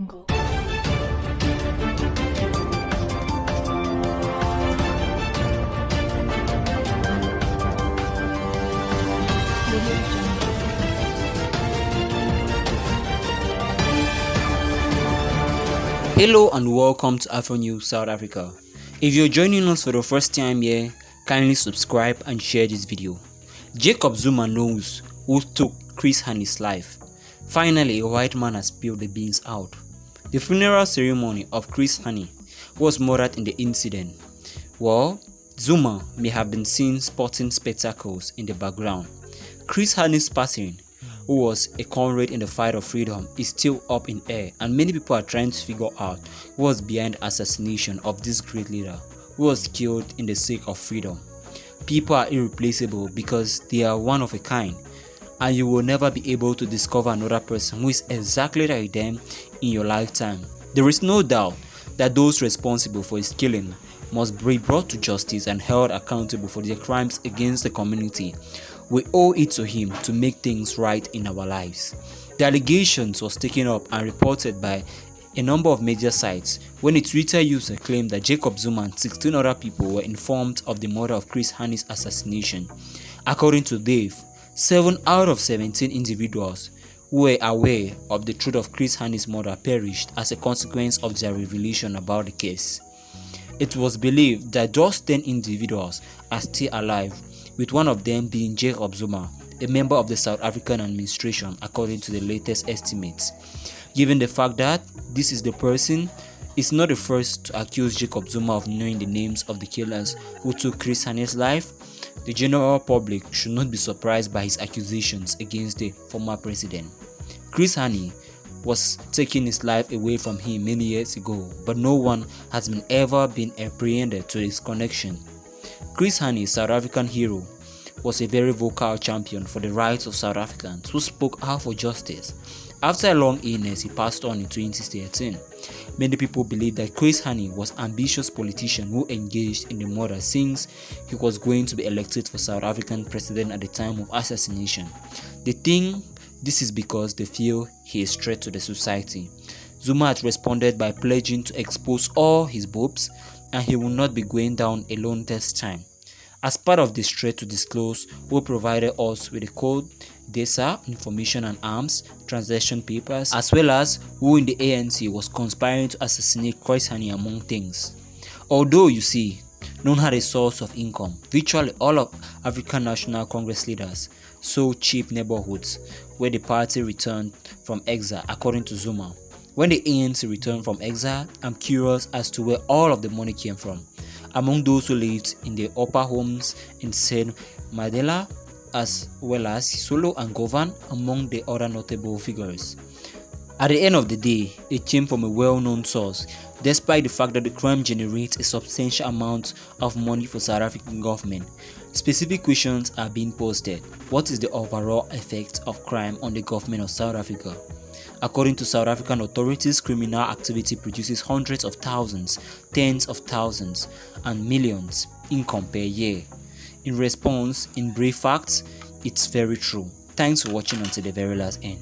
jungle. Hello and welcome to Afro News South Africa. If you're joining us for the first time here, kindly subscribe and share this video. Jacob Zuma knows who took Chris Hani's life. Finally, a white man has spilled the beans out. The funeral ceremony of Chris Hani was murdered in the incident. Well, Zuma may have been seen sporting spectacles in the background. Chris Hani's passing, who was a comrade in the fight of freedom, is still up in air, and many people are trying to figure out who was behind the assassination of this great leader who was killed in the sake of freedom. People are irreplaceable because they are one of a kind, and you will never be able to discover another person who is exactly like them in your lifetime. There is no doubt that those responsible for his killing must be brought to justice and held accountable for their crimes against the community. We owe it to him to make things right in our lives. The allegations was taken up and reported by a number of media sites when a Twitter user claimed that Jacob Zuma and 16 other people were informed of the murder of Chris Hani's assassination. According to Dave, 7 out of 17 individuals who were aware of the truth of Chris Hani's murder perished as a consequence of their revelation about the case. It was believed that just 10 individuals are still alive, with one of them being Jacob Zuma, a member of the South African administration according to the latest estimates. Given the fact that this is the person is not the first to accuse Jacob Zuma of knowing the names of the killers who took Chris Hani's life, the general public should not be surprised by his accusations against the former president. Chris Hani was taking his life away from him many years ago, but no one has ever been apprehended to his connection. Chris Hani, South African hero, was a very vocal champion for the rights of South Africans who spoke out for justice. After a long illness, he passed on in 2013. Many people believe that Chris Hani was an ambitious politician who engaged in the murder since he was going to be elected for South African president at the time of assassination. They think this is because they feel he is a threat to the society. Zuma has responded by pledging to expose all his boobs, and he will not be going down alone this time. As part of this threat to disclose who provided us with the code, data, information and arms, transaction papers, as well as who in the ANC was conspiring to assassinate Chris Hani among things. Although you see, none had a source of income, virtually all of African National Congress leaders sold cheap neighborhoods where the party returned from exile, according to Zuma. When the ANC returned from exile, I'm curious as to where all of the money came from. Among those who lived in the upper homes in St. Mandela, as well as Solo and Govan, among the other notable figures. At the end of the day, it came from a well-known source, despite the fact that the crime generates a substantial amount of money for South African government. Specific questions are being posted. What is the overall effect of crime on the government of South Africa? According to South African authorities, criminal activity produces hundreds of thousands, tens of thousands, and millions income per year. In response, in brief facts, it's very true. Thanks for watching until the very last end.